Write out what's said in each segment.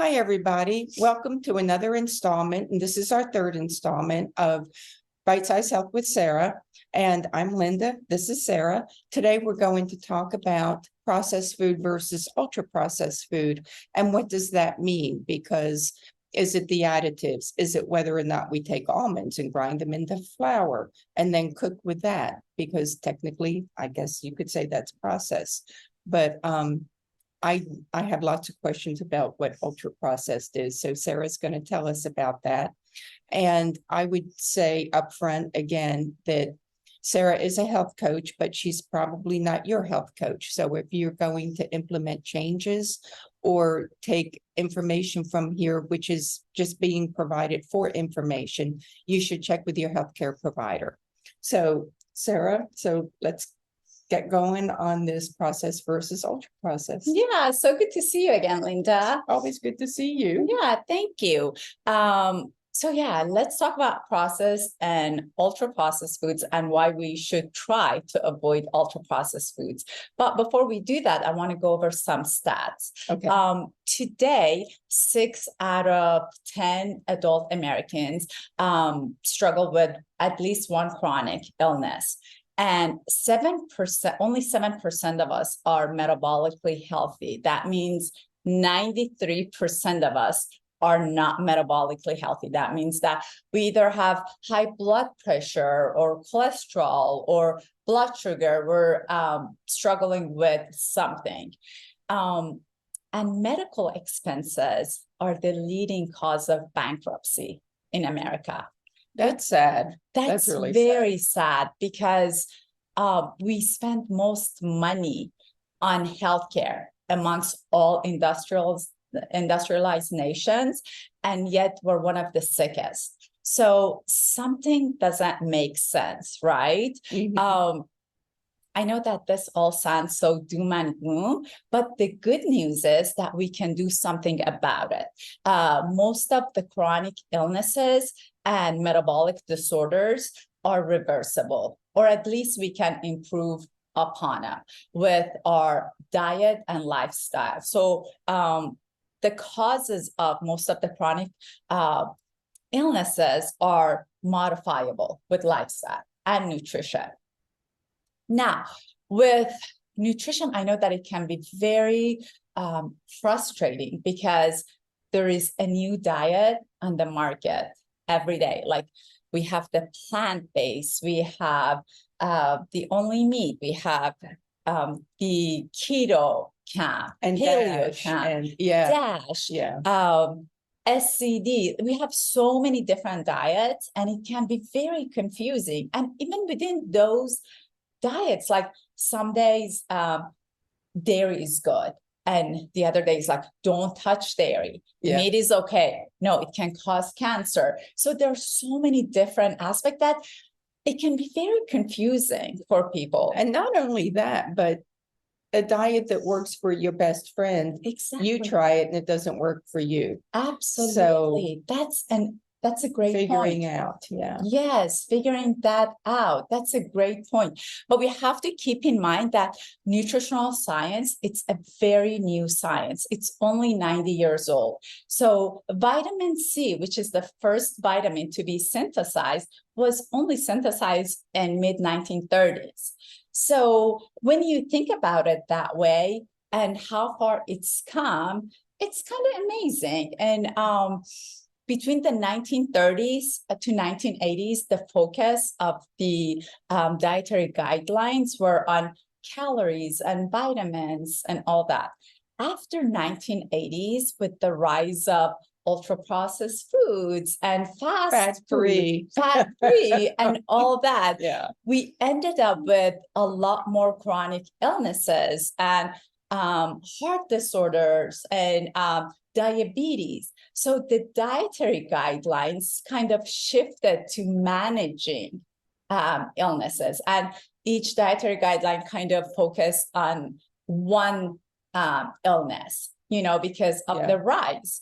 Hi, everybody. Welcome to another installment, and this is our third installment of Bite Size Health with Sara. And I'm Linda. This is Sara. Today, we're going to talk about processed food versus ultra-processed food. And what does that mean? Because is it the additives? Is it whether or not we take almonds and grind them into flour and then cook with that? Because technically, I guess you could say that's processed. But I have lots of questions about what ultra processed is. So Sara's going to tell us about that. And I would say upfront again that Sara is a health coach, but she's probably not your health coach. So if you're going to implement changes or take information from here, which is just being provided for information, you should check with your healthcare provider. So Sara, let's get going on this processed versus ultra processed. Yeah, so good to see you again, Linda. Always good to see you. Yeah, thank you. Let's talk about processed and ultra processed foods and why we should try to avoid ultra processed foods. But before we do that, I want to go over some stats. Okay. Today, 6 out of 10 adult Americans struggle with at least one chronic illness. And 7%, only 7% of us are metabolically healthy. That means 93% of us are not metabolically healthy. That means that we either have high blood pressure or cholesterol or blood sugar. We're struggling with something. And medical expenses are the leading cause of bankruptcy in America. That's sad. That's really very sad because we spend most money on healthcare amongst all industrialized nations, and yet we're one of the sickest. So something doesn't make sense, right? Mm-hmm. I know that this all sounds so doom and gloom, but the good news is that we can do something about it. Most of the chronic illnesses and metabolic disorders are reversible, or at least we can improve upon them with our diet and lifestyle. So the causes of most of the chronic illnesses are modifiable with lifestyle and nutrition. Now, with nutrition, I know that it can be very frustrating because there is a new diet on the market every day. Like we have the plant-based, we have the only meat, we have the keto camp, and paleo camp, and DASH, SCD. We have so many different diets, and it can be very confusing. And even within those diets, like some days dairy is good, and the other day is like, don't touch dairy. Meat is okay. No, it can cause cancer. So there are so many different aspects that it can be very confusing for people. And not only that, but a diet that works for your best friend, exactly. You try it and it doesn't work for you. Absolutely. So that's a great figuring point. out. Yeah. Yes, figuring that out. That's a great point. But we have to keep in mind that nutritional science, it's a very new science. It's only 90 years old. So vitamin C, which is the first vitamin to be synthesized, was only synthesized in mid-1930s. So when you think about it that way and how far it's come, it's kind of amazing. And between the 1930s to 1980s, the focus of the dietary guidelines were on calories and vitamins and all that. After 1980s, with the rise of ultra-processed foods and fat-free, and all that, we ended up with a lot more chronic illnesses and heart disorders and diabetes. So the dietary guidelines kind of shifted to managing illnesses, and each dietary guideline kind of focused on one illness, because of the rise.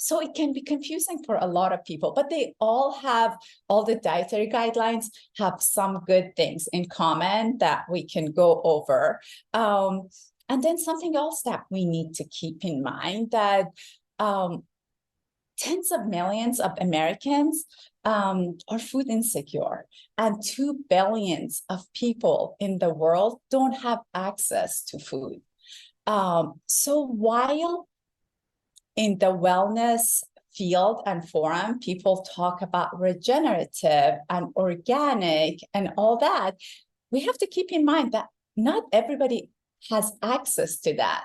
So it can be confusing for a lot of people, but all the dietary guidelines have some good things in common that we can go over. And then something else that we need to keep in mind that tens of millions of Americans are food insecure, and 2 billion of people in the world don't have access to food. So while in the wellness field and forum, people talk about regenerative and organic and all that, we have to keep in mind that not everybody has access to that.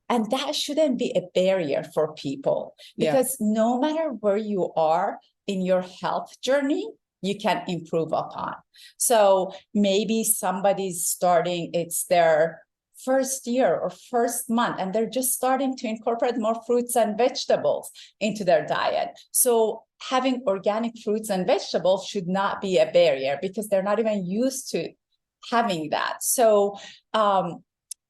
And that shouldn't be a barrier for people, because no matter where you are in your health journey, you can improve upon. So maybe somebody's starting, it's their first year or first month, and they're just starting to incorporate more fruits and vegetables into their diet. So having organic fruits and vegetables should not be a barrier, because they're not even used to having that. So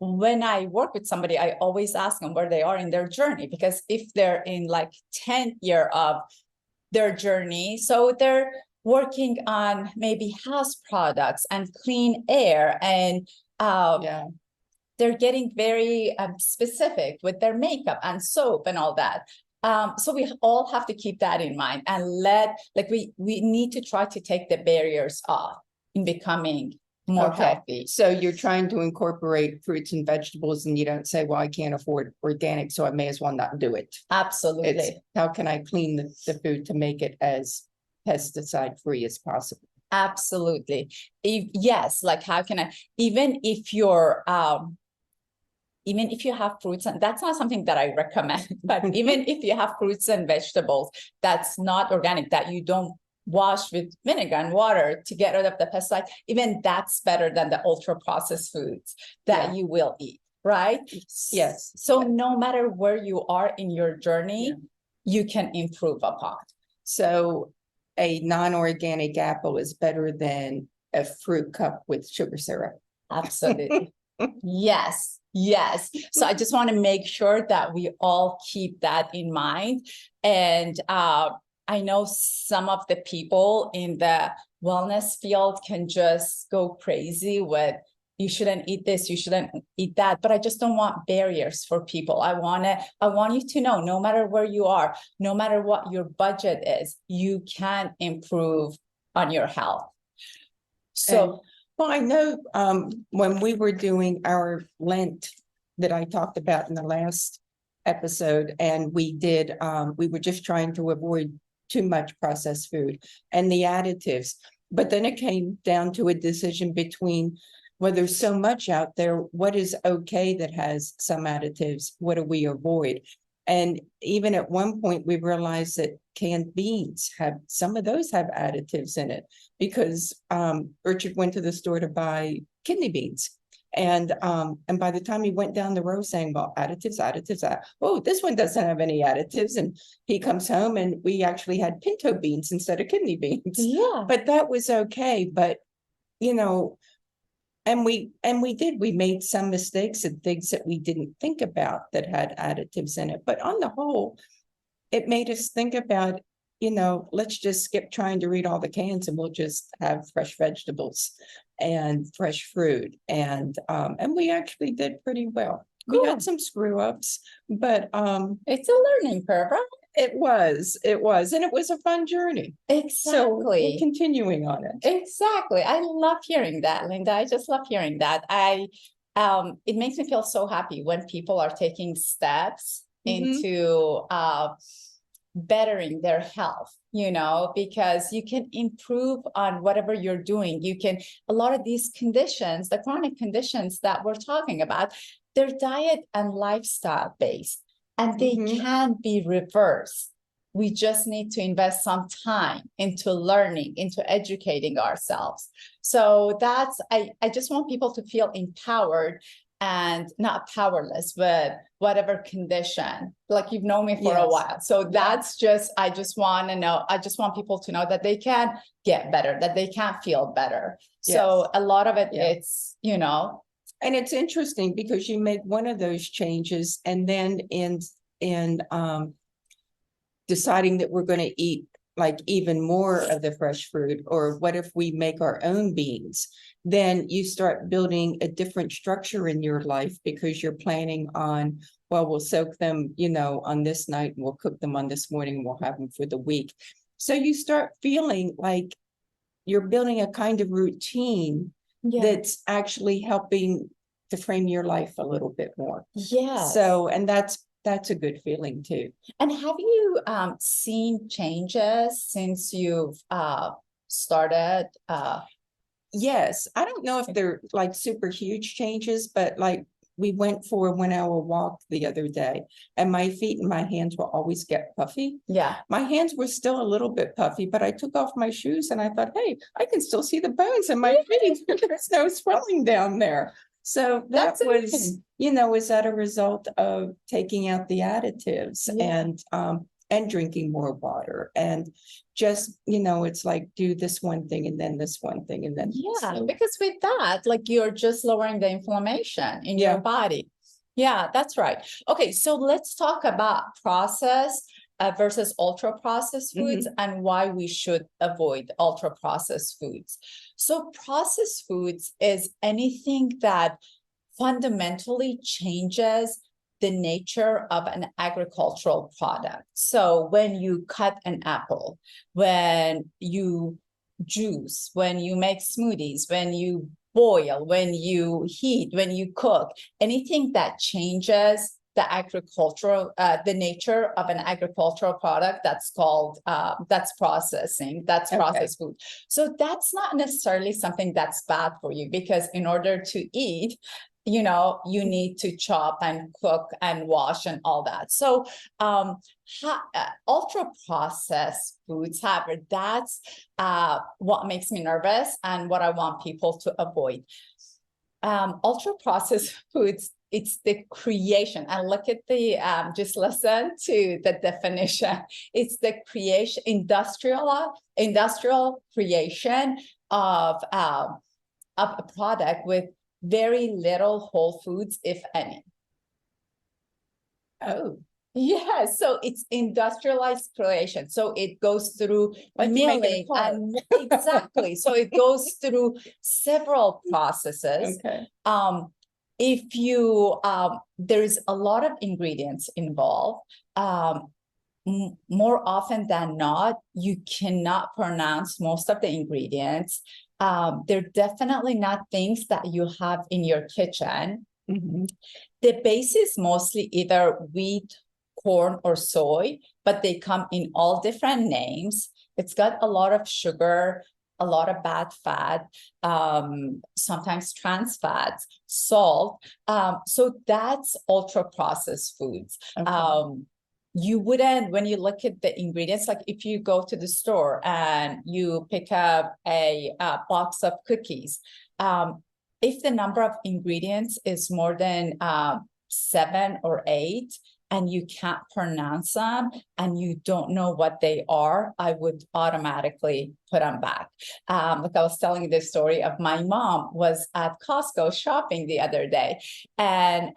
when I work with somebody, I always ask them where they are in their journey, because if they're in like 10th year of their journey, so they're working on maybe house products and clean air, and they're getting very specific with their makeup and soap and all that. So we all have to keep that in mind, and we need to try to take the barriers off in becoming more healthy. So you're trying to incorporate fruits and vegetables, and you don't say, well, I can't afford organic, so I may as well not do it. Absolutely. It's how can I clean the food to make it as pesticide free as possible? Absolutely. Yes, like how can I, even if you have fruits, and that's not something that I recommend, but even if you have fruits and vegetables that's not organic, that you don't wash with vinegar and water to get rid of the pesticide, even that's better than the ultra processed foods that you will eat, right? Yes. So no matter where you are in your journey, you can improve upon. So a non-organic apple is better than a fruit cup with sugar syrup. Absolutely. Yes. So I just want to make sure that we all keep that in mind. And I know some of the people in the wellness field can just go crazy with, you shouldn't eat this, you shouldn't eat that, but I just don't want barriers for people. I want you to know, no matter where you are, no matter what your budget is, you can improve on your health. So, well, I know when we were doing our Lent that I talked about in the last episode, and we were just trying to avoid too much processed food and the additives. But then it came down to a decision between, well, there's so much out there, what is okay that has some additives? What do we avoid? And even at one point, we realized that canned beans some of those have additives in it, because Richard went to the store to buy kidney beans. And by the time he went down the row saying, well, additives, oh, this one doesn't have any additives. And he comes home and we actually had pinto beans instead of kidney beans. Yeah. But that was okay. But, and we made some mistakes and things that we didn't think about that had additives in it. But on the whole, it made us think about, let's just skip trying to read all the cans and we'll just have fresh vegetables and fresh fruit. And we actually did pretty well. We had some screw ups, but it's a learning curve, right? It was, and it was a fun journey. Exactly. So we're continuing on it. Exactly. I love hearing that, Linda. I just love hearing that. It makes me feel so happy when people are taking steps into bettering their health, because you can improve on whatever you're doing. A lot of these conditions, the chronic conditions that we're talking about, they're diet and lifestyle based, and they can be reversed. We just need to invest some time into learning, into educating ourselves. So I just want people to feel empowered and not powerless, but whatever condition, like you've known me for a while. So I just want people to know that they can get better, that they can feel better. So a lot of it, it's, And it's interesting because you make one of those changes, and then in deciding that we're going to eat like even more of the fresh fruit, or what if we make our own beans? then you start building a different structure in your life because you're planning on, well, we'll soak them, on this night and we'll cook them on this morning and we'll have them for the week. So you start feeling like you're building a kind of routine that's actually helping to frame your life a little bit more. Yes. So, and that's a good feeling too. And have you seen changes since you've started? Yes, I don't know if they're like super huge changes, but like we went for a 1 hour walk the other day and my feet and my hands will always get puffy. Yeah. My hands were still a little bit puffy, but I took off my shoes and I thought, hey, I can still see the bones in my feet. There's no swelling down there. So that That's was, amazing. was that a result of taking out the additives and drinking more water and just, it's like do this one thing and then this one thing and then because with that, like you're just lowering the inflammation in your body. Yeah, that's right. Okay, so let's talk about processed versus ultra processed foods and why we should avoid ultra processed foods. So processed foods is anything that fundamentally changes the nature of an agricultural product. So when you cut an apple, when you juice, when you make smoothies, when you boil, when you heat, when you cook, anything that changes the agricultural, the nature of an agricultural product, that's called, that's processing, that's processed food. So that's not necessarily something that's bad for you because in order to eat, you need to chop and cook and wash and all that. So ultra processed foods, however, that's what makes me nervous and what I want people to avoid. Ultra processed foods, it's the creation, and look at the just listen to the definition. It's the creation, industrial creation of a product with very little whole foods, if any. Oh, yeah, so it's industrialized creation. So it goes through like milling and exactly. So it goes through several processes. Okay. If you there's a lot of ingredients involved. More often than not, you cannot pronounce most of the ingredients. They're definitely not things that you have in your kitchen. The base is mostly either wheat, corn, or soy, but they come in all different names. It's got a lot of sugar, a lot of bad fat, sometimes trans fats, salt. So that's ultra processed foods. You wouldn't, when you look at the ingredients, like if you go to the store and you pick up a box of cookies, if the number of ingredients is more than 7 or 8, and you can't pronounce them and you don't know what they are, I would automatically put them back. Like I was telling you the story of my mom was at Costco shopping the other day, and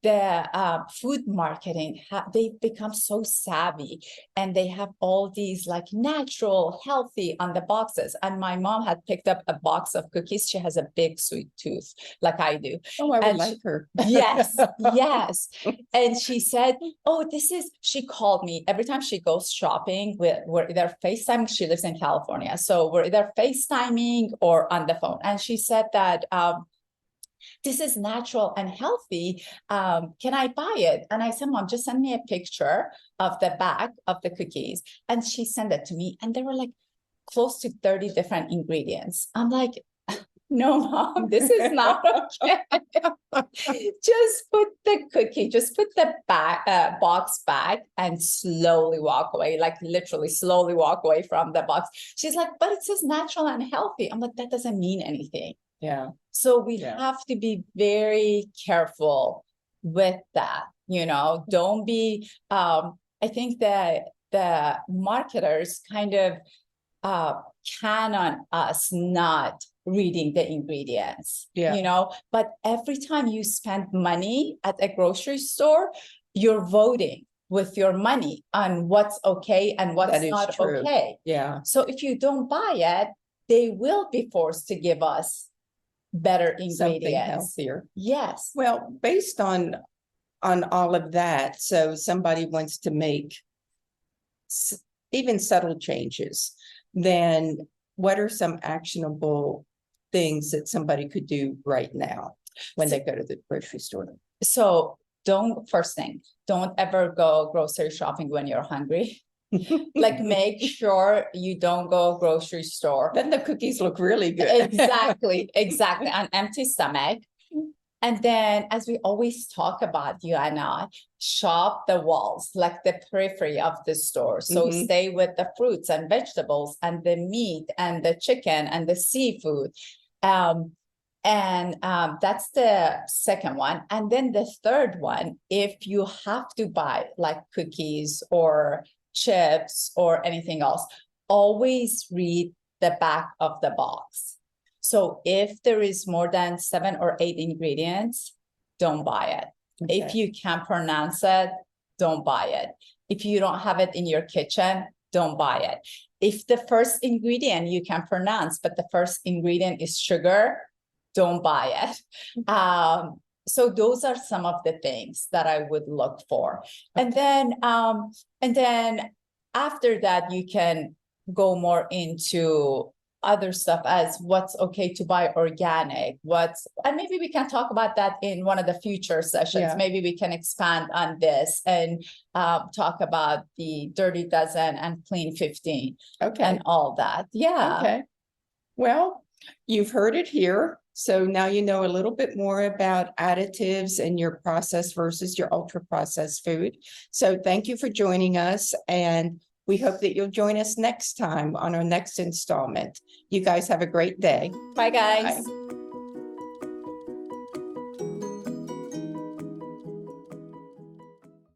the food marketing, they've become so savvy and they have all these like natural, healthy on the boxes. And my mom had picked up a box of cookies. She has a big sweet tooth like I do. Oh, I would like her. Yes, yes. And she said, oh, she called me every time she goes shopping. We're either FaceTiming, she lives in California. So we're either FaceTiming or on the phone. And she said that, this is natural and healthy. Can I buy it? And I said, Mom, just send me a picture of the back of the cookies. And she sent it to me. And there were like close to 30 different ingredients. I'm like, no, Mom, this is not okay. Just put the cookie, just put the box back and slowly walk away, like literally slowly walk away from the box. She's like, but it says natural and healthy. I'm like, that doesn't mean anything. Yeah. So we have to be very careful with that, don't be, I think that the marketers kind of can on us not reading the ingredients, but every time you spend money at a grocery store, you're voting with your money on what's okay and what's not okay. Yeah. So if you don't buy it, they will be forced to give us better something ingredients. healthier. Yes. Well, based on all of that, so somebody wants to make even subtle changes, then what are some actionable things that somebody could do right now when they go to the grocery store? So first thing, don't ever go grocery shopping when you're hungry. Like, make sure you don't go grocery store. Then the cookies look really good. Exactly, on empty stomach. And then, as we always talk about, you and I, shop the walls, like the periphery of the store. So stay with the fruits and vegetables and the meat and the chicken and the seafood. That's the second one. And then the third one, if you have to buy like cookies or chips or anything else, always read the back of the box. So if there is more than 7 or 8 ingredients, don't buy it. Okay. If you can't pronounce it, don't buy it. If you don't have it in your kitchen, don't buy it. If the first ingredient you can pronounce, but the first ingredient is sugar, don't buy it. So those are some of the things that I would look for. And then after that, you can go more into other stuff as what's okay to buy organic, and maybe we can talk about that in one of the future sessions. Yeah. Maybe we can expand on this and talk about the Dirty Dozen and Clean 15 and all that. Yeah. Okay. Well, you've heard it here. So now you know a little bit more about additives in your processed versus your ultra processed food. So thank you for joining us, and we hope that you'll join us next time on our next installment. You guys have a great day. Bye, guys. Bye.